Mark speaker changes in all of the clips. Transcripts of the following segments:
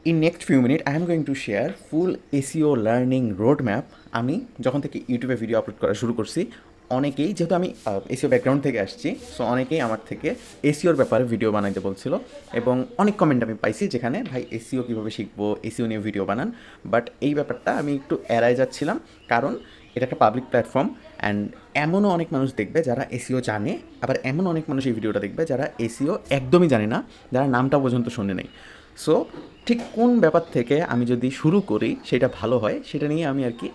Speaker 1: In next few minutes, I am going to share full SEO learning roadmap. আমি যখন থেকে ইউটিউবে video upload করা শুরু করছি, অনেকেই যেহেতু আমি এসিও ব্যাকগ্রাউন্ড থেকে আসছি, সো অনেকেই আমার থেকে এসিওর ব্যাপারে ভিডিও বানাইতে বলছিল এবং অনেক কমেন্ট আমি পাইছি যেখানে ভাই এসিও কীভাবে শিখবো, এসিও নিয়ে ভিডিও বানান। বাট এই ব্যাপারটা আমি একটু এড়াই যাচ্ছিলাম, কারণ এটা একটা পাবলিক প্ল্যাটফর্ম অ্যান্ড এমনও অনেক মানুষ দেখবে যারা এসিও জানে, আবার এমন অনেক মানুষ এই ভিডিওটা দেখবে যারা এসিও একদমই জানে না, যারা নামটা পর্যন্ত শোনে নেই। সো ঠিক কোন ব্যাপার থেকে আমি যদি শুরু করি সেটা ভালো হয়, সেটা নিয়ে আমি আর কি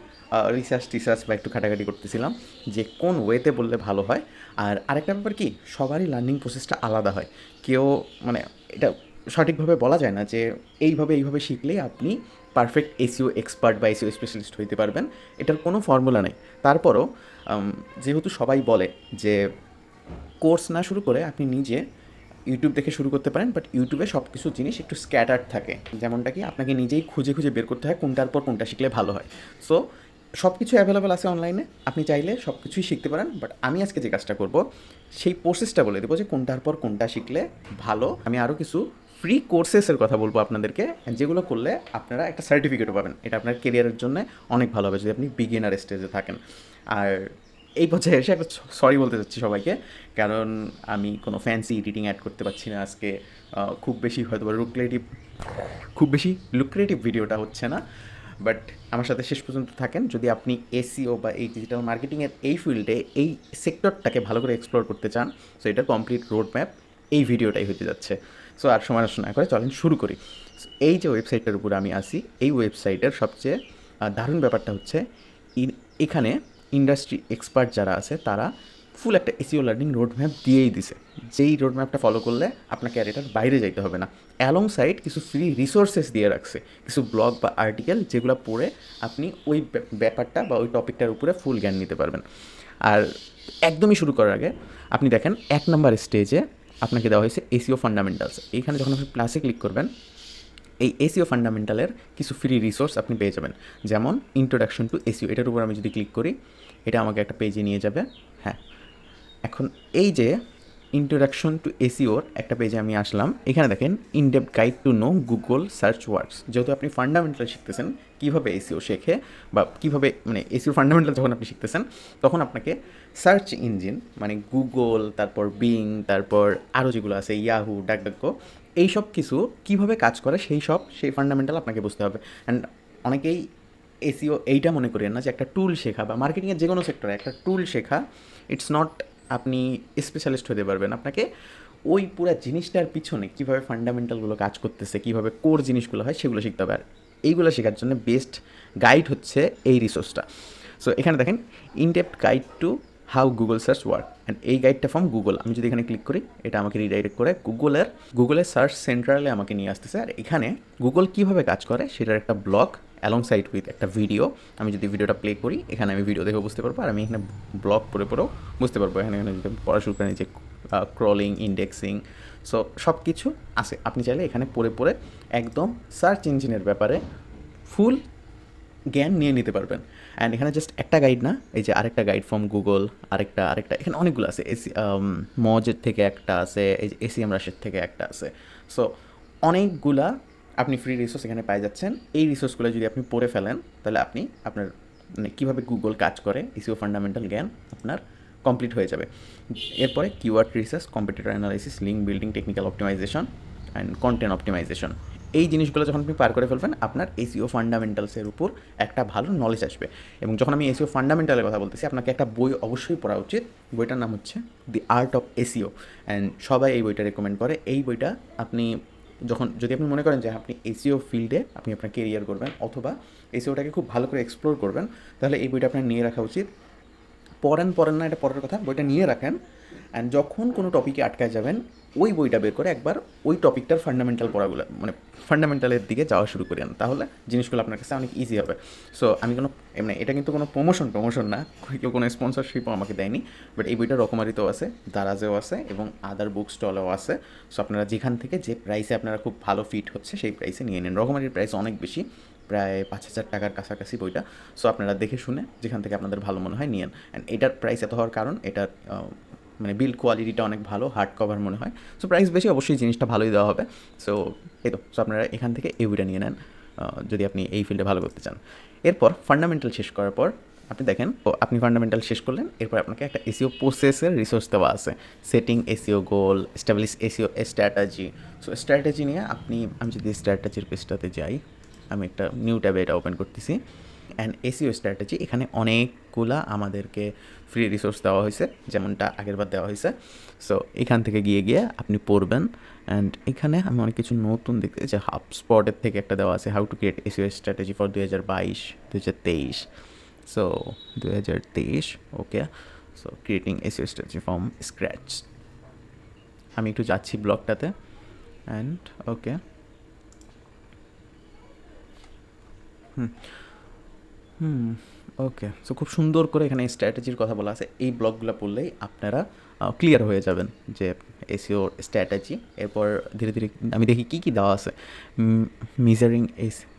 Speaker 1: রিসার্চ বা একটু ঘাটাঘাটি করতেছিলাম যে কোন ওয়েতে বললে ভালো হয়। আর আরেকটা ব্যাপার কি, সবারই লার্নিং প্রসেসটা আলাদা হয়। কেউ মানে এটা সঠিকভাবে বলা যায় না যে এইভাবে শিখলেই আপনি পারফেক্ট এসিও এক্সপার্ট বা এসিও স্পেশালিস্ট হইতে পারবেন, এটার কোনো ফর্মুলা নেই। তারপরও যেহেতু সবাই বলে যে কোর্স না শুরু করে আপনি নিজে ইউটিউব দেখে শুরু করতে পারেন, বাট ইউটিউবে সব কিছু জিনিস একটু স্ক্যাটার্ড থাকে, যেমনটা কি আপনাকে নিজেই খুঁজে খুঁজে বের করতে হয় কোনটার পর কোনটা শিখলে ভালো হয়। সো সব কিছু অ্যাভেলেবেল আছে অনলাইনে, আপনি চাইলে সব কিছুই শিখতে পারেন। বাট আমি আজকে যে কাজটা করব সেই প্রসেসটা বলে দেবো যে কোনটার পর কোনটা শিখলে ভালো। আমি আরও কিছু ফ্রি কোর্সেসের কথা বলবো আপনাদেরকে, যেগুলো করলে আপনারা একটা সার্টিফিকেটও পাবেন। এটা আপনার কেরিয়ারের জন্য অনেক ভালো হবে যদি আপনি বিগিনার স্টেজে থাকেন। আর এই পর্যায়ে এসে একটা সরি বলতে চাচ্ছি সবাইকে, কারণ আমি কোনো ফ্যান্সি এডিটিং অ্যাড করতে পারছি না আজকে। খুব বেশি হয়তো বা খুব বেশি লুক্রেটিভ ভিডিওটা হচ্ছে না। বাট আমার সাথে শেষ পর্যন্ত থাকেন যদি আপনি এসইও বা এই ডিজিটাল মার্কেটিংয়ের এই ফিল্ডে এই সেক্টরটাকে ভালো করে এক্সপ্লোর করতে চান। সো এটার কমপ্লিট রোড ম্যাপ এই ভিডিওটাই হতে যাচ্ছে। সো আর সময় নষ্ট না করে চলেন শুরু করি। এই যে ওয়েবসাইটটার উপরে আমি আসি, এই ওয়েবসাইটের সবচেয়ে দারুণ ব্যাপারটা হচ্ছে এখানে ইন্ডাস্ট্রি এক্সপার্ট যারা আছে তারা ফুল একটা এসিও লার্নিং রোডম্যাপ দিয়েই দিছে, যেই রোডম্যাপটা ফলো করলে আপনাকে আর এটার বাইরে যাইতে হবে না। অ্যালং সাইড কিছু ফ্রি রিসোর্সেস দিয়ে রাখছে, কিছু ব্লগ বা আর্টিকেল, যেগুলো পড়ে আপনি ওই ব্যাপারটা বা ওই টপিকটার উপরে ফুল জ্ঞান নিতে পারবেন। আর একদমই শুরু করার আগে আপনি দেখেন 1 নম্বর স্টেজে আপনাকে দেওয়া হয়েছে এসিও ফান্ডামেন্টালস। এইখানে যখন আপনি প্লাসে ক্লিক করবেন, এই এসিও ফান্ডামেন্টালের কিছু ফ্রি রিসোর্স আপনি পেয়ে যাবেন, যেমন ইন্ট্রোডাকশন টু এসিও। এটার উপর আমি যদি ক্লিক করি, এটা আমাকে একটা পেজে নিয়ে যাবে। হ্যাঁ, এখন এই যে ইন্ট্রোডাকশন টু এসিওর একটা পেজে আমি আসলাম, এখানে দেখেন in depth guide to know Google search words. যেহেতু আপনি ফান্ডামেন্টাল শিখতেছেন কীভাবে এসিও শেখে বা কীভাবে মানে এসিও ফান্ডামেন্টাল যখন আপনি শিখতেছেন, তখন আপনাকে সার্চ ইঞ্জিন মানে গুগল, তারপর বিং, তারপর আরও যেগুলো আছে ইয়াহু, ডাকডাকো, এই সব কিছু কীভাবে কাজ করে সেই ফান্ডামেন্টাল আপনাকে বুঝতে হবে। অ্যান্ড অনেকেই এসিও এইটা মনে করেন না যে একটা টুল শেখা বা মার্কেটিংয়ের যে কোনো সেক্টরে একটা টুল শেখা ইটস নট আপনি স্পেশালিস্ট হতে পারবেন। আপনাকে ওই পুরো জিনিসটার পিছনে কীভাবে ফান্ডামেন্টালগুলো কাজ করতেছে, কীভাবে কোর জিনিসগুলো হয় সেগুলো শিখতে হবে। আর এইগুলো শেখার জন্য বেস্ট গাইড হচ্ছে এই রিসোর্সটা। সো এখানে দেখেন in depth guide two how Google search work, and এই গাইডটা ফ্রম গুগল। আমি যদি এখানে ক্লিক করি, এটা আমাকে রিডাইরেক্ট করে গুগলের সার্চ সেন্ট্রালে আমাকে নিয়ে আসতেছে। আর এখানে গুগল কীভাবে কাজ করে সেটার একটা ব্লগ অ্যালং সাইড উইথ একটা ভিডিও। আমি যদি ভিডিওটা প্লে করি, এখানে আমি ভিডিও দেখে বুঝতে পারবো, আর আমি এখানে ব্লগ পড়েও বুঝতে পারবো। এখানে যদি পড়া শুরু করেন যে ক্রলিং, ইন্ডেক্সিং, সো সব কিছু আছে। আপনি চাইলে এখানে পড়ে একদম সার্চ ইঞ্জিনের ব্যাপারে ফুল জ্ঞান নিয়ে নিতে পারবেন। অ্যান্ড এখানে জাস্ট একটা গাইড না, এই যে আরেকটা গাইড ফ্রম গুগল, আরেকটা এখানে অনেকগুলো আছে। মজের থেকে একটা আছে, এই যে এসিএম রাশের থেকে একটা আছে। সো অনেকগুলা আপনি ফ্রি রিসোর্স এখানে পাই যাচ্ছেন। এই রিসোর্সগুলো যদি আপনি পড়ে ফেলেন, তাহলে আপনি আপনার মানে কীভাবে গুগল কাজ করে এসিও ফান্ডামেন্টাল জ্ঞান আপনার কমপ্লিট হয়ে যাবে। এরপরে keyword research, competitor analysis, link building, technical optimisation and content optimisation, এই জিনিসগুলো যখন আপনি পার করে ফেলবেন, আপনার এসিও ফান্ডামেন্টালসের উপর একটা ভালো নলেজ আসবে। এবং যখন আমি এসিও ফান্ডামেন্টালের কথা বলতেছি, আপনাকে একটা বই অবশ্যই পড়া উচিত। বইটার নাম হচ্ছে দি আর্ট অফ এসিও, অ্যান্ড সবাই এই বইটা রেকমেন্ড করে। এই বইটা আপনি যদি আপনি মনে করেন যে আপনি এসিও ফিল্ডে আপনি আপনার কেরিয়ার করবেন, অথবা এসিওটাকে খুব ভালো করে এক্সপ্লোর করবেন, তাহলে এই বইটা আপনার নিয়ে রাখা উচিত। পড়েন না, এটা পরের কথা, বইটা নিয়ে রাখেন। অ্যান্ড যখন কোনো টপিকে আটকায় যাবেন, ওই বইটা বের করে একবার ওই টপিকটার ফান্ডামেন্টাল পড়াগুলো মানে ফান্ডামেন্টালের দিকে যাওয়া শুরু করেন, তাহলে জিনিসগুলো আপনার কাছে অনেক ইজি হবে। সো আমি মানে এটা কিন্তু কোনো প্রমোশন না, কেউ কোনো স্পন্সরশিপও আমাকে দেয়নি। বাট এই বইটা রকমারিতেও আছে, দারাজেও আছে এবং আদার বুক স্টলেও আছে। সো আপনারা যেখান থেকে যে প্রাইসে আপনারা খুব ভালো ফিট হচ্ছে সেই প্রাইসে নিয়ে নিন। রকমারির প্রাইস অনেক বেশি, প্রায় 5,000 টাকার কাছাকাছি বইটা। সো আপনারা দেখে শুনে যেখান থেকে আপনাদের ভালো মনে হয় নিয়েন। অ্যান্ড এটার প্রাইস এত হওয়ার কারণ এটার মানে বিল্ড কোয়ালিটিটা অনেক ভালো, হার্ড কভার মনে হয়। সো প্রাইস বেশি, অবশ্যই জিনিসটা ভালোই দেওয়া হবে। সো এই তো। সো আপনারা এখান থেকে এই বইটা নিয়ে নেন যদি আপনি এই ফিল্ডে ভালো করতে চান। এরপর ফান্ডামেন্টাল শেষ করার পর আপনি দেখেন আপনি ফান্ডামেন্টাল শেষ করলেন, এরপর আপনাকে একটা এসিও প্রসেসের রিসোর্স দেওয়া আছে, setting SEO goal, establish SEO strategy. So strategy নিয়ে আমি যদি স্ট্র্যাটেজির পেজটাতে যাই, আমি একটা নিউ ট্যাবে এটা ওপেন করতেছি, অ্যান্ড এসিও স্ট্র্যাটেজি, এখানে অনেকগুলা আমাদেরকে ফ্রি রিসোর্স দেওয়া হয়েছে যেমনটা আগেরবার দেওয়া হয়েছে। সো এখান থেকে গিয়ে আপনি পড়বেন, অ্যান্ড এখানে আমি অনেক কিছু নতুন দেখতে যে হাবস্পটের থেকে একটা দেওয়া আছে, how to create SEO strategy for 2022-2023। So 2023, okay. So creating SEO strategy from scratch. আমি একটু যাচ্ছি ব্লগটাতে, অ্যান্ড ওকে ওকে। সো খুব সুন্দর করে এখানে স্ট্র্যাটেজির কথা বলা আছে, এই ব্লগগুলো পড়লেই আপনারা ক্লিয়ার হয়ে যাবেন যে এসিওর স্ট্র্যাটেজি। এরপর ধীরে ধীরে আমি দেখি কী কী দেওয়া আছে।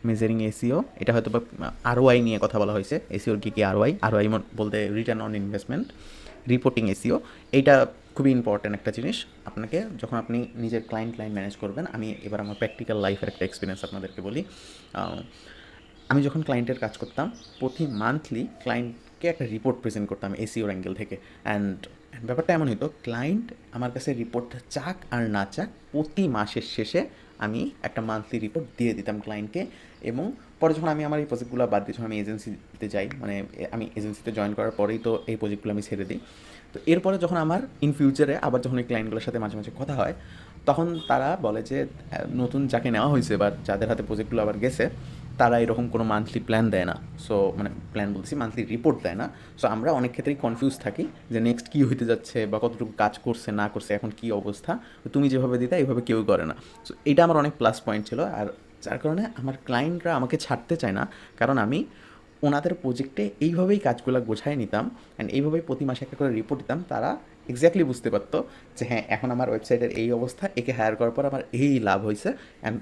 Speaker 1: মেজারিং এসিও, এটা হয়তো বা আরওআই নিয়ে কথা বলা হয়েছে, এসিওর কী কী আরওআই বলতে return on investment. Reporting SEO, এইটা খুবই ইম্পর্ট্যান্ট একটা জিনিস আপনাকে যখন আপনি নিজের ক্লায়েন্ট ম্যানেজ করবেন। আমি এবার আমার প্র্যাকটিক্যাল লাইফের একটা এক্সপিরিয়েন্স আপনাদেরকে বলি। আমি যখন ক্লায়েন্টের কাজ করতাম, প্রতি মান্থলি ক্লায়েন্টকে একটা রিপোর্ট প্রেজেন্ট করতাম এসিওর অ্যাঙ্গেল থেকে। অ্যান্ড ব্যাপারটা এমন হতো, ক্লায়েন্ট আমার কাছে রিপোর্টটা চাক আর না চাক, প্রতি মাসের শেষে আমি একটা মান্থলি রিপোর্ট দিয়ে দিতাম ক্লায়েন্টকে। এবং পরে যখন আমি আমার এই প্রজেক্টগুলো বাদ দিয়ে যখন আমি এজেন্সিতে যাই, মানে আমি এজেন্সিতে জয়েন করার পরেই তো এই প্রজেক্টগুলো আমি ছেড়ে দিই। তো এরপরে যখন আমার ইন ফিউচারে আবার যখন এই ক্লায়েন্টগুলোর সাথে মাঝে মাঝে কথা হয়, তখন তারা বলে যে নতুন যাকে নেওয়া হয়েছে বা যাদের হাতে প্রজেক্টগুলো আবার গেছে, তারা এরকম কোনো মান্থলি প্ল্যান দেয় না। সো মানে প্ল্যান বলছি, মান্থলি রিপোর্ট দেয় না। সো আমরা অনেক ক্ষেত্রেই কনফিউজ থাকি যে নেক্সট কী হইতে যাচ্ছে বা কতটুকু কাজ করছে না করছে, এখন কী অবস্থা, তুমি যেভাবে দিতে এইভাবে কেউ করে না। সো এটা আমার অনেক প্লাস পয়েন্ট ছিল, আর যার কারণে আমার ক্লায়েন্টরা আমাকে ছাড়তে চায় না, কারণ আমি ওনাদের প্রজেক্টে এইভাবেই কাজগুলো গোছায় নিতাম, অ্যান্ড এইভাবেই প্রতি মাসে একটা করে রিপোর্ট দিতাম। তারা এক্স্যাক্টলি বুঝতে পারতো যে হ্যাঁ, এখন আমার ওয়েবসাইটের এই অবস্থা, একে হায়ার করার পর আমার এই লাভ হয়েছে। অ্যান্ড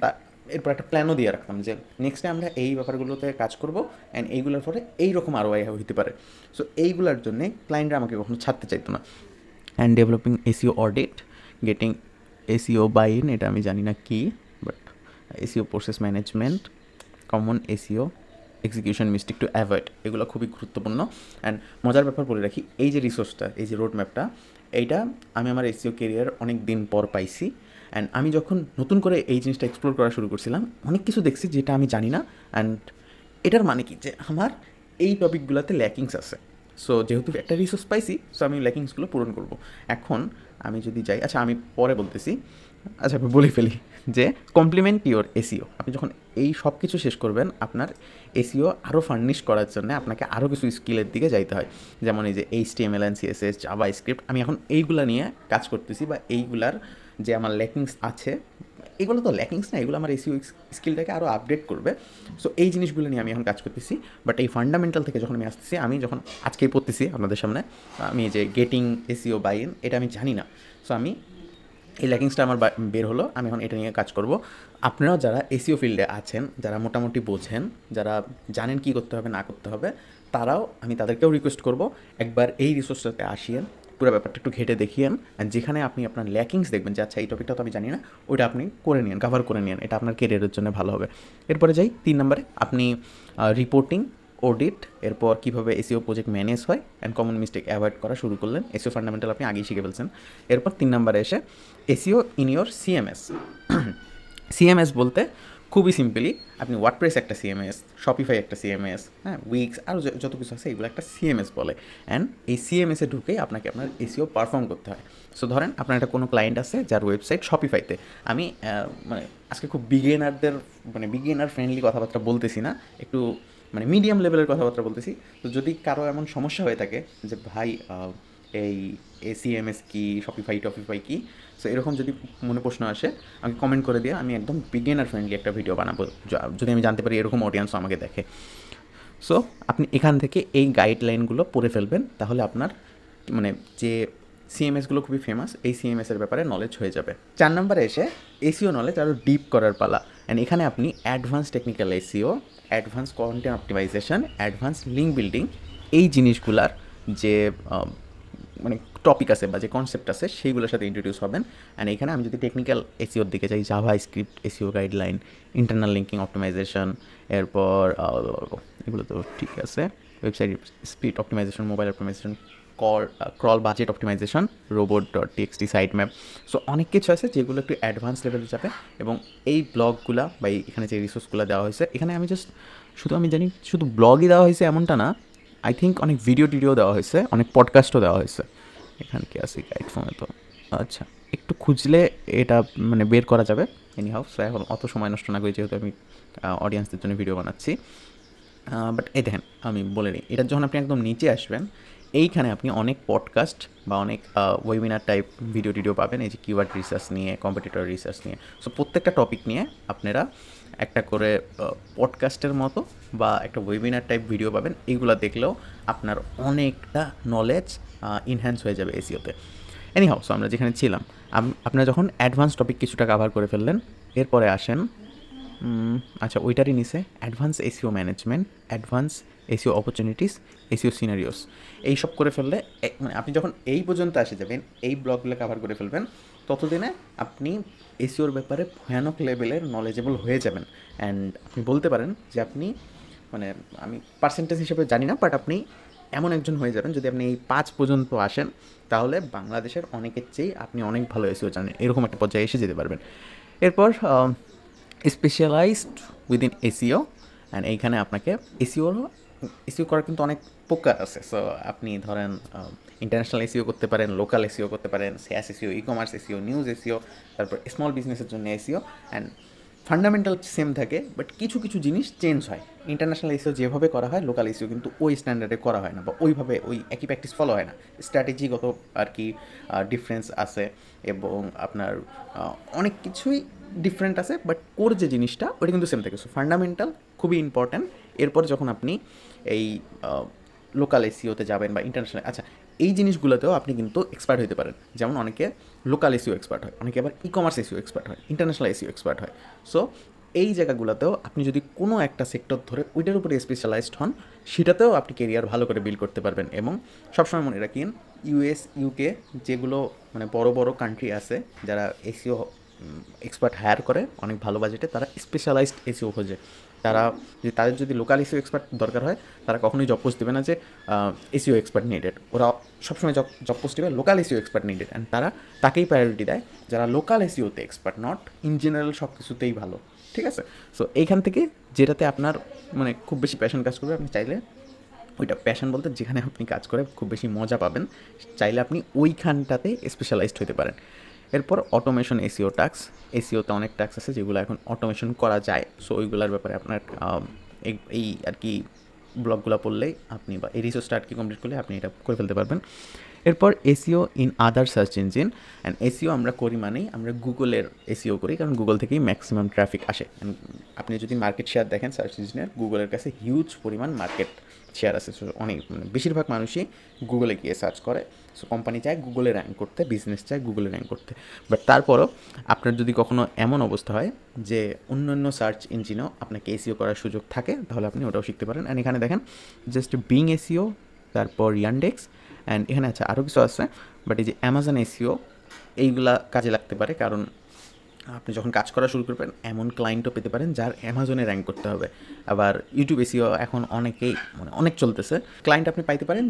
Speaker 1: এরপর একটা প্ল্যানও দিয়ে রাখতাম যে নেক্সটে আমরা এই ব্যাপারগুলোতে কাজ করব, অ্যান্ড এইগুলোর পরে এইরকম আরওআই হতে পারে। সো এইগুলোর জন্যে ক্লায়েন্টরা আমাকে কখনো ছাড়তে চাইতো না। And developing SEO audit, getting SEO buy in, এটা আমি জানি না কি, but SEO process management, common SEO execution mistake to avoid, এগুলো খুবই গুরুত্বপূর্ণ। অ্যান্ড মজার ব্যাপার বলে রাখি, এই যে রিসোর্সটা, এই যে রোড ম্যাপটা, এইটা আমি আমার এসিও কেরিয়ার অনেক দিন পর পাইছি। অ্যান্ড আমি যখন নতুন করে এই জিনিসটা এক্সপ্লোর করা শুরু করছিলাম, অনেক কিছু দেখছি যেটা আমি জানি না। অ্যান্ড এটার মানে কি, যে আমার এই টপিকগুলোতে ল্যাকিংস আছে। সো যেহেতু একটা রিসোর্স পাইছি, সো আমি ল্যাকিংসগুলো পূরণ করব। এখন আমি যদি যাই, আচ্ছা আমি পরে বলতেছি, আচ্ছা আমি বলে ফেলি যে কমপ্লিমেন্ট ইওর এসিও। আপনি যখন এই সব কিছু শেষ করবেন, আপনার এসিও আরও ফার্নিশ করার জন্য আপনাকে আরও কিছু স্কিলের দিকে যাইতে হয়। যেমন এই যে HTML and CSS, জাভাস্ক্রিপ্ট, আমি এখন এইগুলা নিয়ে কাজ করতেছি, বা এইগুলার যে আমার ল্যাকিংস আছে, এগুলো তো ল্যাকিংস না, এগুলো আমার এসিও স্কিলটাকে আরও আপডেট করবে। সো এই জিনিসগুলো নিয়ে আমি এখন কাজ করতেছি। বাট এই ফান্ডামেন্টাল থেকে যখন আমি আসতেছি, আমি যখন আজকেই পড়তেছি আপনাদের সামনে, আমি যে গেটিং এসিও বাইন, এটা আমি জানি না। সো আমি এই ল্যাকিংসটা আমার বের হলো, আমি এখন এটা নিয়ে কাজ করব। আপনারাও যারা এসিও ফিল্ডে আছেন, যারা মোটামুটি বোঝেন, যারা জানেন কী করতে হবে না করতে হবে, আমি তাদেরকেও রিকোয়েস্ট করব, একবার এই রিসোর্সটাতে আসিয়েন, পুরো ব্যাপারটা একটু ঘেটে দেখিয়েন, অ্যান্ড যেখানে আপনি আপনার ল্যাকিংস দেখবেন যে আচ্ছা এই টপিকটা তো আমি জানি না, ওইটা আপনি করে নিন, কভার করে নিন, এটা আপনার কেরিয়ারের জন্য ভালো হবে। এরপরে যাই 3 নম্বরে, আপনি রিপোর্টিং, অডিট, এরপর কীভাবে এসিও প্রজেক্ট ম্যানেজ হয়, অ্যান্ড কমন মিস্টেক অ্যাভয়েড করা শুরু করলেন। এসিও ফান্ডামেন্টাল আপনি আগেই শিখে ফেলছেন। এরপর 3 নম্বরে এসে SEO in your CMS. CMS বলতে খুবই সিম্পলি, আপনি ওয়ার্ডপ্রেস একটা সিএমএস, শপিফাই একটা সিএমএস, হ্যাঁ, উইক্স, আরও যত কিছু আছে এগুলো একটা সিএমএস বলে। অ্যান্ড এই সিএমএসে ঢুকেই আপনাকে আপনার এসিও পারফর্ম করতে হয়। সো ধরেন আপনার একটা কোনো ক্লায়েন্ট আছে যার ওয়েবসাইট শপিফাইতে, আমি মানে আজকে খুব বিগিনার ফ্রেন্ডলি কথাবার্তা বলতেছি না, একটু মিডিয়াম লেভেলের কথাবার্তা বলতেছি। তো যদি কারো এমন সমস্যা হয়ে থাকে যে ভাই এই এসিএমএস কি, শপিফাই কি, সো এরকম যদি মনে প্রশ্ন আসে, আমাকে কমেন্ট করে দিয়ে আমি একদম বিগিনার ফ্রেন্ডলি একটা ভিডিও বানাবো, যদি আমি জানতে পারি এরকম অডিয়েন্সও আমাকে দেখে। সো আপনি এখান থেকে এই গাইডলাইনগুলো পড়ে ফেলবেন, তাহলে আপনার যে সিএমএসগুলো খুবই ফেমাস, এই সিএমএসের ব্যাপারে নলেজ হয়ে যাবে। 4 নম্বরে এসে এসিও নলেজ আরও ডিপ করার পালা। অ্যান্ড এখানে আপনি advance technical SEO, advance content optimisation, advance link building, এই জিনিসগুলার যে টপিক আছে বা যে কনসেপ্ট আছে সেইগুলোর সাথে ইন্ট্রোডিউস হবেন। অ্যান্ড এখানে আমি যদি টেকনিক্যাল এসিওর দিকে যাই, JavaScript SEO guideline, internal linking optimisation, এরপর এগুলো তো ঠিক আছে, website speed optimisation, mobile optimisation, crawl budget optimisation, robot dot TXT sitemap. So অনেক কিছু আছে যেগুলো একটু অ্যাডভান্স লেভেলে যাবে। এবং এই ব্লগগুলা বা এখানে যে রিসোর্সগুলো দেওয়া হয়েছে, এখানে আমি জাস্ট আমি জানি শুধু ব্লগই দেওয়া হয়েছে এমনটা না, আই থিঙ্ক অনেক ভিডিও টিডিও দেওয়া হয়েছে, অনেক পডকাস্টও দেওয়া হয়েছে। এখানে কি আছে গাইড ফর্মে, তো আচ্ছা একটু খুঁজলে এটা মানে বের করা যাবে। এনি হাউ, সো এখন অত সময় নষ্ট না করি যেহেতু আমি অডিয়েন্সদের জন্য ভিডিও বানাচ্ছি। বাট এই দেখেন আমি বলে নিই, এটার যখন আপনি একদম নিচে আসবেন, এইখানে আপনি অনেক পডকাস্ট বা অনেক ওয়েবিনার টাইপ ভিডিও টিডিও পাবেন, এই যে কিওয়ার্ড রিসার্চ নিয়ে, কম্পিটিটর রিসার্চ নিয়ে। সো প্রত্যেকটা টপিক নিয়ে আপনারা একটা করে পডকাস্টের মতো বা একটা ওয়েবিনার টাইপ ভিডিও পাবেন। এইগুলো দেখলেও আপনার অনেকটা নলেজ ইনহ্যান্স হয়ে যাবে এসিওতে। এনি হাউ, সো আমরা যেখানে ছিলাম, আপনারা যখন অ্যাডভান্স টপিক কিছুটা কাভার করে ফেললেন, এরপরে আসেন আচ্ছা ওইটারই নিচে advance SEO management, advance SEO opportunities, SEO scenarios. এইসব করে ফেললে মানে আপনি যখন এই পর্যন্ত আসে যাবেন, এই ব্লগগুলো কাভার করে ফেলবেন, ততদিনে আপনি এসিওর ব্যাপারে ভয়ানক লেভেলের নলেজেবল হয়ে যাবেন। অ্যান্ড আপনি বলতে পারেন যে আপনি মানে আমি পার্সেন্টেজ হিসেবে জানি না, বাট আপনি এমন একজন হয়ে যাবেন যদি আপনি এই 5 পর্যন্ত আসেন, তাহলে বাংলাদেশের অনেকের চেয়ে আপনি অনেক ভালো এসিও জানেন, এরকম একটা পর্যায়ে এসে যেতে পারবেন। এরপর স্পেশালাইজড উইদিন এসিও, অ্যান্ড এইখানে আপনাকে এসিও করার কিন্তু অনেক প্রকার আছে। সো আপনি ধরেন ইন্টারন্যাশনাল এসিও করতে পারেন, লোকাল এসিও করতে পারেন, SaaS SEO, ecommerce SEO, news SEO, তারপর স্মল বিজনেসের জন্য এসিও। অ্যান্ড ফান্ডামেন্টাল সেম থাকে, বাট কিছু কিছু জিনিস চেঞ্জ হয়। ইন্টারন্যাশনাল এসিও যেভাবে করা হয়, লোকাল এসিও কিন্তু ওই স্ট্যান্ডার্ডে করা হয় না, বা ওইভাবে ওই একই প্র্যাকটিস ফলো হয় না। স্ট্র্যাটেজিগত আর কি ডিফারেন্স আছে, এবং আপনার অনেক কিছুই ডিফারেন্ট আছে, বাট কোর যে জিনিসটা ওটা কিন্তু সেম থাকে। সো ফান্ডামেন্টাল খুবই ইম্পর্ট্যান্ট। এরপর যখন আপনি এই লোকাল এসিওতে যাবেন বা ইন্টারন্যাশনাল, আচ্ছা এই জিনিসগুলোতেও আপনি কিন্তু এক্সপার্ট হতে পারেন। যেমন অনেকে লোকাল এসিও এক্সপার্ট হয়, অনেকে আবার ই কমার্স এসিও এক্সপার্ট হয়, ইন্টারন্যাশনাল এসিও এক্সপার্ট হয়। সো এই জায়গাগুলোতেও আপনি যদি কোনো একটা সেক্টর ধরে ওইটার উপরে স্পেশালাইজড হন, সেটাতেও আপনি কেরিয়ার ভালো করে বিল্ড করতে পারবেন। এবং সবসময় মনে রাখেন, ইউএস, ইউকে যেগুলো মানে বড় বড় কান্ট্রি আছে যারা এসিও এক্সপার্ট হায়ার করে অনেক ভালো বাজেটে, তারা স্পেশালাইজড এসিও খোঁজে। তারা তাদের যদি লোকাল এসিও এক্সপার্ট দরকার হয়, তারা কখনোই জব পোস্ট দেবে না যে এসিও এক্সপার্ট নিডেড। ওরা সবসময় জব পোস্ট দেবে local SEO expert needed, and তারা তাকেই প্রায়োরিটি দেয় যারা লোকাল এসিওতে এক্সপার্ট, নট ইন জেনারেল সব কিছুতেই ভালো। ঠিক আছে? সো এইখান থেকে যেটাতে আপনার মানে খুব বেশি প্যাশন কাজ করবে, আপনি চাইলে ওইটা, প্যাশন বলতে যেখানে আপনি কাজ করে খুব বেশি মজা পাবেন, চাইলে আপনি ওইখানটাতে স্পেশালাইজড হতে পারেন। এরপর অটোমেশন এসিও টাস্ক, এসিওতে অনেক টাস্ক আছে যেগুলো এখন অটোমেশন করা যায়। সো ওইগুলোর ব্যাপারে আপনার এই আর কি ব্লগগুলো পড়লেই আপনি, বা এই রিসোর্সটা আর কি কমপ্লিট করলে আপনি এটা করে ফেলতে পারবেন। এরপর SEO in other search engine, and SEO আমরা করি মানেই আমরা গুগলের এসিও করি, কারণ গুগল থেকেই ম্যাক্সিমাম ট্রাফিক আসে। আপনি যদি মার্কেট শেয়ার দেখেন সার্চ ইঞ্জিনের, গুগলের কাছে হিউজ পরিমাণ মার্কেট শেয়ার আছে। সো অনেক মানে বেশিরভাগ মানুষই গুগলে গিয়ে সার্চ করে। সো কোম্পানি চায় গুগলে র্যাঙ্ক করতে, বিজনেস চায় গুগলে র্যাঙ্ক করতে। বাট তারপরও আপনার যদি কখনো এমন অবস্থা হয় যে অন্য সার্চ ইঞ্জিনও আপনাকে এসিও করার সুযোগ থাকে, তাহলে আপনি ওটাও শিখতে পারেন। অ্যান্ড এখানে দেখেন জাস্ট বিং এসিও, তারপর ইয়ান্ডেক্স, অ্যান্ড এখানে আছে আরও কিছু আছে, বাট এই যে অ্যামাজন এসিও, এইগুলা কাজে লাগতে পারে। কারণ আপনি যখন কাজ করা শুরু করবেন, এমন ক্লায়েন্টও পেতে পারেন যার অ্যামাজনে র্যাঙ্ক করতে হবে। আবার ইউটিউব এসিও এখন অনেকেই মানে অনেক চলতেছে। ক্লায়েন্ট আপনি পাইতে পারেন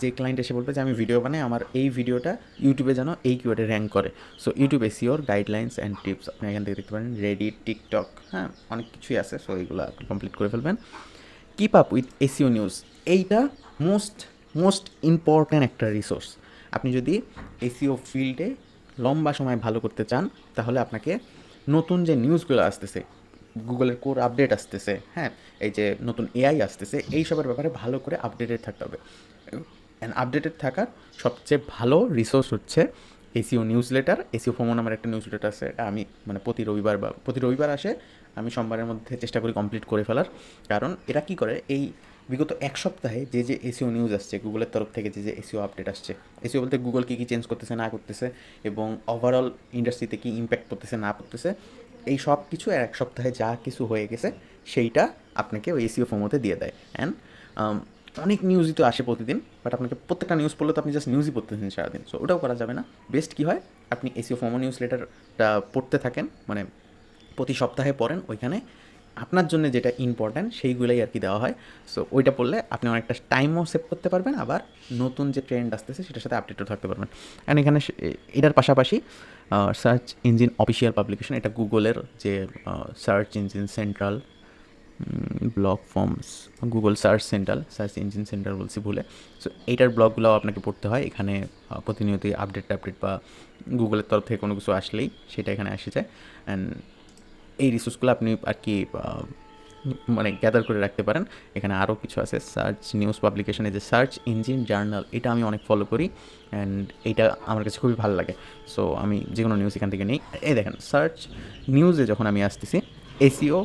Speaker 1: যে ক্লায়েন্ট এসে বলবে যে আমি ভিডিও বানাই, আমার এই ভিডিওটা ইউটিউবে যেন এই কিওয়ার্ডে র্যাঙ্ক করে। So YouTube Azure guidelines and tips আপনি এখান থেকে দেখতে পারেন, রেডিট, টিকটক, হ্যাঁ অনেক কিছুই আছে। সো এইগুলো আপনি কমপ্লিট করে ফেলবেন। Keep up with SEO news, এইটা মোস্ট ইম্পর্ট্যান্ট একটা রিসোর্স। আপনি যদি এসিও ফিল্ডে লম্বা সময় ভালো করতে চান, তাহলে আপনাকে নতুন যে নিউজগুলো আসতেছে, গুগলের কোর আপডেট আসতেছে, হ্যাঁ এই যে নতুন এআই আসতেছে, এই সবের ব্যাপারে ভালো করে আপডেটেড থাকতে হবে। অ্যান্ড আপডেটেড থাকার সবচেয়ে ভালো রিসোর্স হচ্ছে SEO news letter. SEO FOMO নামের একটা নিউজ লেটার আছে, আমি মানে প্রতি রবিবার আসে, আমি সোমবারের মধ্যে চেষ্টা করি কমপ্লিট করে ফেলার। কারণ এরা কী করে, এই বিগত এক সপ্তাহে যে এসিও নিউজ আসছে গুগলের তরফ থেকে, যে এসিও আপডেট আসছে, এসিও বলতে গুগল কী চেঞ্জ করতেছে না করতেছে, এবং ওভারঅল ইন্ডাস্ট্রিতে কী ইম্প্যাক্ট করতেছে না করতেছে, এই সব কিছু এক সপ্তাহে যা কিছু হয়ে গেছে সেইটা আপনাকে ওই এসিও ফোমোতে দিয়ে দেয়। অ্যান্ড অনেক নিউজই তো আসে প্রতিদিন, বাট আপনাকে প্রত্যেকটা নিউজ পড়লে তো আপনি জাস্ট নিউজই পড়তেছেন সারাদিন, সো ওটাও করা যাবে না। বেস্ট কী হয়, আপনি এসিও ফোমো নিউজ লেটারটা পড়তে থাকেন, মানে প্রতি সপ্তাহে পড়েন, ওইখানে আপনার জন্য যেটা ইম্পর্ট্যান্ট সেইগুলোই আর কি দেওয়া হয়। সো ওইটা পড়লে আপনি অনেকটা টাইমও সেভ করতে পারবেন, আবার নতুন যে ট্রেন্ড আসতেছে সেটার সাথে আপডেটও থাকতে পারবেন। অ্যান্ড এখানে এটার পাশাপাশি সার্চ ইঞ্জিন অফিসিয়াল পাবলিকেশন, এটা গুগলের যে search engine central blog forms, Google search engine centre বলছি ভুলে। সো এইটার ব্লগগুলোও আপনাকে পড়তে হয়। এখানে প্রতিনিয়তই আপডেট বা গুগলের তরফ থেকে কোনো কিছু আসলেই সেটা এখানে এসে যায়। অ্যান্ড এই রিসোর্সগুলো আপনি আর কি মানে গ্যাদার করে রাখতে পারেন। এখানে আরও কিছু আছে, সার্চ নিউজ পাবলিকেশনে যে সার্চ ইঞ্জিন জার্নাল, এটা আমি অনেক ফলো করি অ্যান্ড এইটা আমার কাছে খুবই ভালো লাগে। সো আমি যে কোনো নিউজ এখান থেকে নিই। এই দেখেন, সার্চ নিউজে যখন আমি আসতেছি, এসিও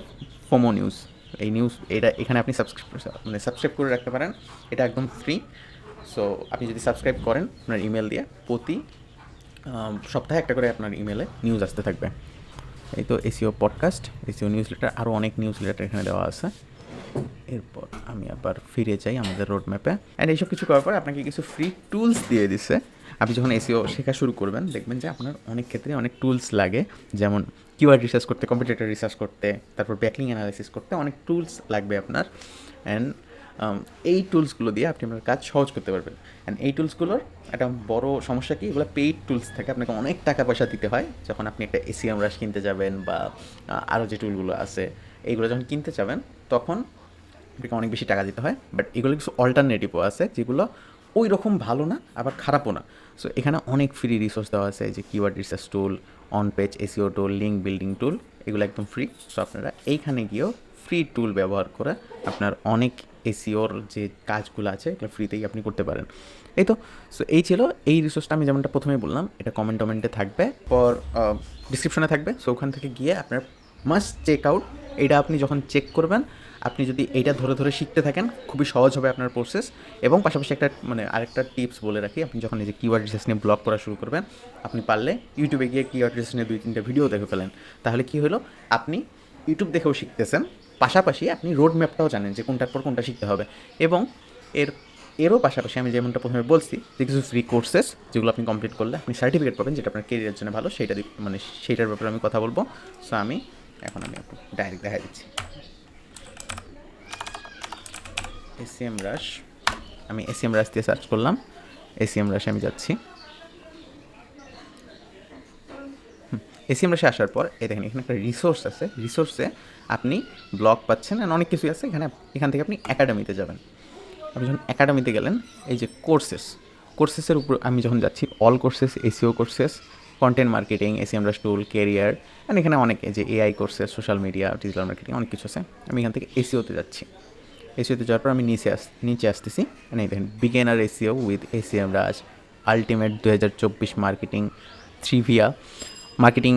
Speaker 1: ফোমো নিউজ, এই নিউজ এটা এখানে আপনি সাবস্ক্রাইব করে রাখতে পারেন, এটা একদম ফ্রি। সো আপনি যদি সাবস্ক্রাইব করেন আপনার ইমেল দিয়ে, প্রতি সপ্তাহে একটা করে আপনার ইমেলে নিউজ আসতে থাকবে। এই তো SEO podcast, SEO news letter, আরও অনেক নিউজ লেটার এখানে দেওয়া আছে। এরপর আমি আবার ফিরে যাই আমাদের রোড ম্যাপে। অ্যান্ড এইসব কিছু করার পর আপনাকে কিছু ফ্রি টুলস দিয়ে দিচ্ছে। আপনি যখন এসিও শেখা শুরু করবেন, দেখবেন যে আপনার অনেক ক্ষেত্রে অনেক টুলস লাগে, যেমন কিওয়ার্ড রিসার্চ করতে, কম্পিটিটর রিসার্চ করতে, তারপর ব্যাকলিং অ্যানালাইসিস করতে অনেক টুলস লাগবে আপনার। অ্যান্ড এই টুলসগুলো দিয়ে আপনি আপনার কাজ সহজ করতে পারবেন। অ্যান্ড এই টুলসগুলোর একটা বড় সমস্যা কি, এগুলো পেইড টুলস থাকে, আপনাকে অনেক টাকা পয়সা দিতে হয় যখন আপনি একটা এসিএম রাশ কিনতে যাবেন, বা আরও যে টুলগুলো আছে এইগুলো যখন কিনতে যাবেন, তখন আপনাকে অনেক বেশি টাকা দিতে হয়। বাট এগুলো কিছু অল্টারনেটিভও আছে যেগুলো ওই রকম ভালো না, আবার খারাপও না। সো এখানে অনেক ফ্রি রিসোর্স দেওয়া আছে, যে keyword research tool, on page SEO tool, link building tool, এগুলো একদম ফ্রি। সো আপনারা এইখানে গিয়েও ফ্রি টুল ব্যবহার করে আপনার অনেক এসিওর যে কাজগুলো আছে এগুলো ফ্রিতেই আপনি করতে পারেন। এই তো, সো এই ছিল এই রিসোর্সটা। আমি যেমনটা প্রথমেই বললাম, এটা কমেন্টে থাকবে, পর ডিসক্রিপশনে থাকবে। সো ওখান থেকে গিয়ে আপনার মাস্ট চেক আউট। এটা আপনি যখন চেক করবেন, আপনি যদি এইটা ধরে ধরে শিখতে থাকেন, খুবই সহজ হবে আপনার প্রসেস। এবং পাশাপাশি একটা আরেকটা টিপস বলে রাখি, আপনি যখন এই যে কিওয়ার্ড রিসার্চ নিয়ে ব্লগ করা শুরু করবেন, আপনি পারলে ইউটিউবে গিয়ে কিওয়ার্ড রিসার্চ নিয়ে 2-3টা ভিডিও দেখে ফেলেন। তাহলে কী হলো, আপনি ইউটিউব দেখেও শিখতেছেন, পাশাপাশি আপনি রোড ম্যাপটাও জানেন যে কোনটার পর কোনটা শিখতে হবে। এবং এরও পাশাপাশি আমি যেমনটা প্রথমে বলছি, যে কিছু ফ্রি কোর্সেস যেগুলো আপনি কমপ্লিট করলে আপনি সার্টিফিকেট পাবেন, যেটা আপনার কেরিয়ারের জন্য ভালো, সেইটার ব্যাপারে আমি কথা বলবো। সো আমি আপনি ডাইরেক্ট দেখা দিচ্ছি এসিএম রাশ। আমি এসিএম রাশ দিয়ে সার্চ করলাম, এসিএম রাশে আমি যাচ্ছি। এসিএম রাশে আসার পর এই দেখেন, এখানে একটা রিসোর্স আছে, রিসোর্সে আপনি ব্লগ পাচ্ছেন, অ্যান্ড অনেক কিছুই আছে এখান থেকে আপনি একাডেমিতে যাবেন। আপনি যখন একাডেমিতে গেলেন, এই যে কোর্সেসের উপর আমি যখন যাচ্ছি, all courses, SEO courses, content marketing, ACM rush tool, career, and এখানে অনেক যে AI courses, social media, digital marketing, অনেক কিছু আছে। আমি এখান থেকে এসিওতে যাচ্ছি। এসিওতে যাওয়ার পর আমি নিচে আসতেছি, মানে দেখেন beginner SEO with SEMrush, ultimate 2024 marketing, থ্রিভিয়া marketing,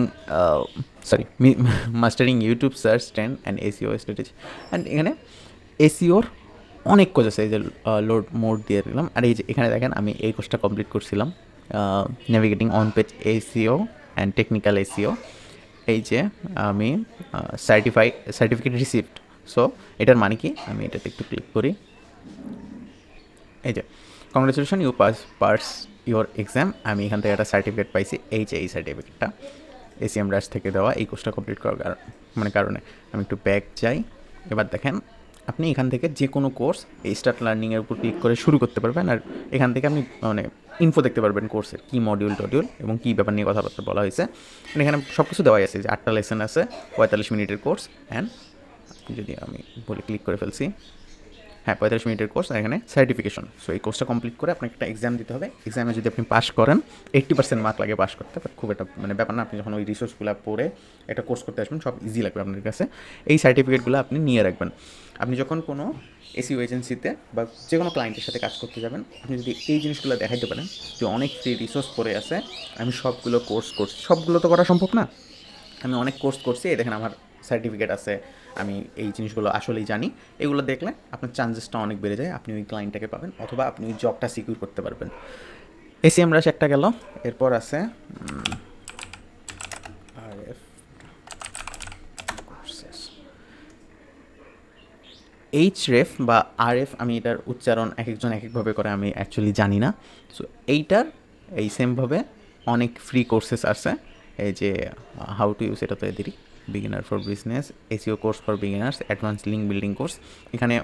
Speaker 1: mastering YouTube search trend and SEO strategy. And এখানে এসিওর অনেক কোর্স আছে, এই যে লোড মোড দিয়ে দিলাম। আর এই যে এখানে দেখেন, আমি এই কোর্সটা কমপ্লিট করছিলাম, navigating on page SEO and technical SEO. এই যে আমি সার্টিফিকেট রিসিভড। সো এটার মানে কি, আমি এটাতে একটু ক্লিক করি। এই যে congratulation, you pass your exam. আমি এখান থেকে একটা সার্টিফিকেট পাইছি, এই সার্টিফিকেটটা এসিএম রাশ থেকে দেওয়া, এই কোর্সটা কমপ্লিট করার কারণে। আমি একটু ব্যাক যাই। এবার দেখেন, আপনি এখান থেকে যে কোনো কোর্স এই স্টার্ট লার্নিংয়ের উপর ক্লিক করে শুরু করতে পারবেন। আর এখান থেকে আপনি ইনফো দেখতে পারবেন কোর্সের কী মডিউল এবং কী ব্যাপার নিয়ে কথাবার্তা বলা হয়েছে। এখানে সব কিছু দেওয়াই আছে, যে 8টা লেসন আছে, 45 মিনিটের কোর্স। অ্যান্ড যদি আমি বলে ক্লিক করে ফেলছি, হ্যাঁ 45 মিনিটের কোর্স, আর এখানে সার্টিফিকেশন। সো এই কোর্সটা কমপ্লিট করে আপনাকে একটা এক্সাম দিতে হবে। এক্সামে যদি আপনি পাস করেন, 80% মার্ক লাগে পাস করতে, বাট খুব একটা ব্যাপার না। আপনি যখন ওই রিসোর্সগুলো পড়ে একটা কোর্স করতে আসবেন, সব ইজি লাগবে আপনার কাছে। এই সার্টিফিকেটগুলো আপনি নিয়ে রাখবেন। আপনি যখন কোনো এসইও এজেন্সিতে বা যে কোনো ক্লায়েন্টের সাথে কাজ করতে যাবেন, আপনি যদি এই জিনিসগুলো দেখাইতে পারেন যে অনেক ফ্রি রিসোর্স পড়ে আছে, আমি সবগুলো কোর্স করছি, সবগুলো তো করা সম্ভব না, আমি অনেক কোর্স করছি, এই দেখেন আমার সার্টিফিকেট আছে, আমি এই জিনিসগুলো আসলেই জানি, এগুলো দেখলে আপনার চান্সেসটা অনেক বেড়ে যায়, আপনি ওই ক্লায়েন্টটাকে পাবেন, অথবা আপনি ওই জবটা সিকিউর করতে পারবেন। এসিএম রাশ একটা গেল। এরপর আছে এইচরেফ বা আরএফ, আমি এটার উচ্চারণ এক একজন এক একভাবে করে, আমি অ্যাকচুয়ালি জানি না। সো এইটার এই সেমভাবে অনেক ফ্রি কোর্সেস আছে। এই যে হাউ টু ইউজ, এটা তো এদেরই beginner for business, SEO course for beginners, advance link building course. এখানে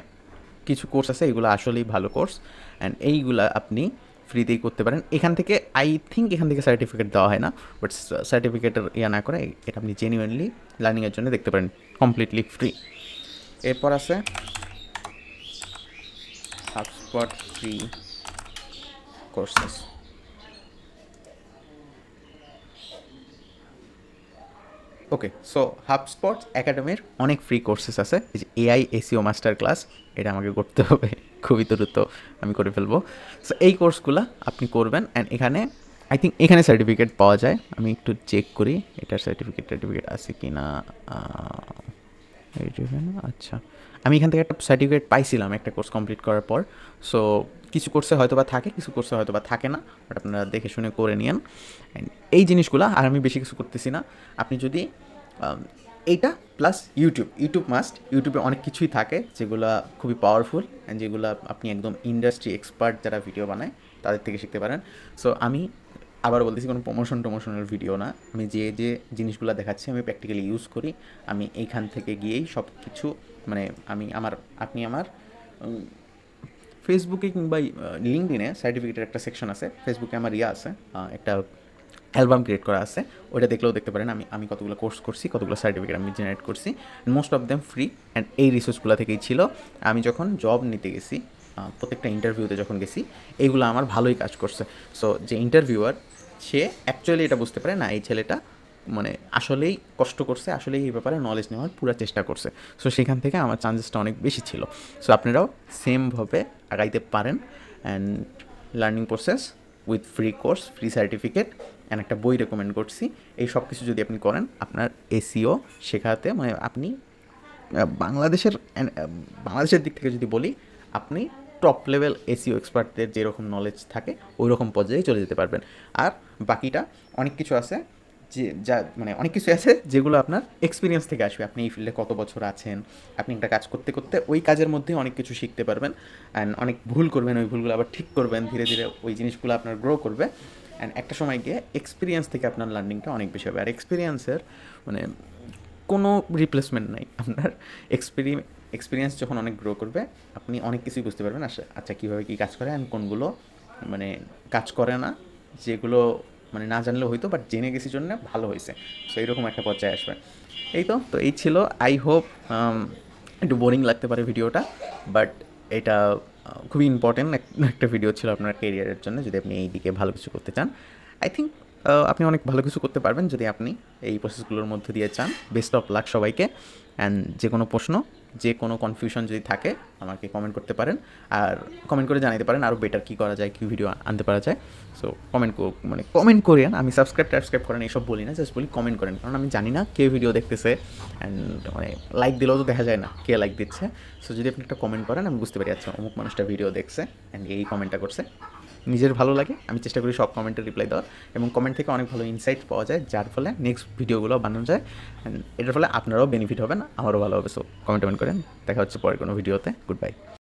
Speaker 1: কিছু কোর্স আছে, এগুলো আসলেই ভালো কোর্স, অ্যান্ড এইগুলা আপনি ফ্রিতেই করতে পারেন। এখান থেকে আই থিঙ্ক এখান থেকে সার্টিফিকেট দেওয়া হয় না, বাট সার্টিফিকেটের না করে এটা আপনি জেনুইনলি লার্নিংয়ের জন্য দেখতে পারেন, কমপ্লিটলি ফ্রি। এরপর আছে হাবস্পট ফ্রি কোর্সেস। ওকে, সো হাবস্পট একাডেমির অনেক ফ্রি কোর্সেস আছে। এই যে এআই এসইও মাস্টার ক্লাস, এটা আমাকে করতে হবে, খুবই দ্রুত আমি করে ফেলবো। সো এই কোর্সগুলো আপনি করবেন, অ্যান্ড এখানে আই থিঙ্ক এখানে সার্টিফিকেট পাওয়া যায়। আমি একটু চেক করি এটার সার্টিফিকেট আছে কি না। আচ্ছা, আমি এখান থেকে একটা সার্টিফিকেট পাইছিলাম একটা কোর্স কমপ্লিট করার পর। সো কিছু কোর্সে হয়তো বা থাকে, কিছু কোর্সে হয়তো বা থাকে না, বাট আপনারা দেখে শুনে করে নিন এই জিনিসগুলো। আর আমি বেশি কিছু করতেছি না। আপনি যদি এইটা প্লাস ইউটিউব মাস্ট, ইউটিউবে অনেক কিছুই থাকে যেগুলো খুবই পাওয়ারফুল, অ্যান্ড যেগুলো আপনি একদম ইন্ডাস্ট্রি এক্সপার্ট যারা ভিডিও বানায় তাদের থেকে শিখতে পারেন। সো আমি আবার বলতেছি, কোনো প্রমোশনের ভিডিও না, আমি যে জিনিসগুলো দেখাচ্ছি আমি প্র্যাকটিক্যালি ইউজ করি। আমি এইখান থেকে গিয়েই সব কিছু, মানে আপনি আমার ফেসবুকে কিংবা লিঙ্কডিনে সার্টিফিকেটের একটা সেকশন আছে, ফেসবুকে আমার আছে একটা অ্যালবাম ক্রিয়েট করা আছে, ওইটা দেখলেও দেখতে পারেন আমি কতগুলো কোর্স করছি, কতগুলো সার্টিফিকেট আমি জেনারেট করছি। Most of them free, and এই রিসোর্সগুলো থেকেই ছিল। আমি যখন জব নিতে গেছি, প্রত্যেকটা ইন্টারভিউতে যখন গেছি, এইগুলো আমার ভালোই কাজ করছে। সো যে ইন্টারভিউয়ার, সে অ্যাকচুয়ালি এটা বুঝতে পারে না এই ছেলেটা মানে আসলেই কষ্ট করছে, আসলেই এই ব্যাপারে নলেজ নেওয়ার পুরো চেষ্টা করছে। সো সেখান থেকে আমার চান্সেসটা অনেক বেশি ছিল। সো আপনারাও সেমভাবে আগাইতে পারেন। And learning process with free course, free certificate, and একটা বই রেকমেন্ড করছি। এই সব কিছু যদি আপনি করেন, আপনার এসইও শেখাতে, মানে আপনি বাংলাদেশের দিক থেকে যদি বলি, আপনি টপ লেভেল এসইও এক্সপার্টদের যেরকম নলেজ থাকে ওই রকম পর্যায়ে চলে যেতে পারবেন। আর বাকিটা অনেক কিছু আছে, মানে অনেক কিছু আছে যেগুলো আপনার এক্সপিরিয়েন্স থেকে আসবে। আপনি এই ফিল্ডে কত বছর আছেন, আপনি একটা কাজ করতে করতে ওই কাজের মধ্যে অনেক কিছু শিখতে পারবেন, অ্যান্ড অনেক ভুল করবেন, ওই ভুলগুলো আবার ঠিক করবেন, ধীরে ধীরে ওই জিনিসগুলো আপনার গ্রো করবে। অ্যান্ড একটা সময় গিয়ে এক্সপিরিয়েন্স থেকে আপনার লার্নিংটা অনেক বেশি হবে। আর এক্সপিরিয়েন্সের মানে কোনো রিপ্লেসমেন্ট নাই। আপনার এক্সপিরিয়েন্স যখন অনেক গ্রো করবে, আপনি অনেক কিছুই বুঝতে পারবেন। আচ্ছা কীভাবে কী কাজ করে, অ্যান্ড কোনগুলো মানে কাজ করে না, যেগুলো মানে না জানলেও হয়তো, বাট জেনে গেছি জন্য ভালো হয়েছে। সো এইরকম একটা পর্যায়ে আসবে। তো এই ছিল। আই হোপ একটু বোরিং লাগতে পারে ভিডিওটা, বাট এটা খুবই ইম্পর্টেন্ট একটা ভিডিও ছিল আপনার কেরিয়ারের জন্য, যদি আপনি এই দিকে ভালো কিছু করতে চান। আই থিঙ্ক আপনি অনেক ভালো কিছু করতে পারবেন যদি আপনি এই প্রসেসগুলোর মধ্যে দিয়ে চান। বেস্ট অফ লাক সবাইকে। অ্যান্ড যে কোনো প্রশ্ন, যে কোনো কনফিউশন যদি থাকে আমাকে কমেন্ট করতে পারেন, আর কমেন্ট করে জানাতে পারেন আরও বেটার কী করা যায়, কী ভিডিও আনতে পারা যায়। সো কমেন্ট করেন। আমি সাবস্ক্রাইব করেন এইসব বলি না, জাস্ট বলি কমেন্ট করেন, কারণ আমি জানি না কে ভিডিও দেখতেছে, অ্যান্ড মানে লাইক দিলেও তো দেখা যায় না কে লাইক দিচ্ছে। সো যদি আপনি একটা কমেন্ট করেন, আমি বুঝতে পারি আচ্ছা অমুক মানুষটা ভিডিও দেখছে অ্যান্ড এই কমেন্টটা করছে। নিজের ভালো লাগে, আমি চেষ্টা করি সব কমেন্টের রিপ্লাই দেওয়ার, এবং কমেন্ট থেকে অনেক ভালো ইনসাইট পাওয়া যায়, যার ফলে নেক্সট ভিডিওগুলো বানানো যায়। অ্যান্ড এটার ফলে আপনারাও বেনিফিট হবেন, আমারও ভালো হবে। সো কমেন্ট করেন। দেখা হচ্ছে পরের কোনো ভিডিওতে। Good bye.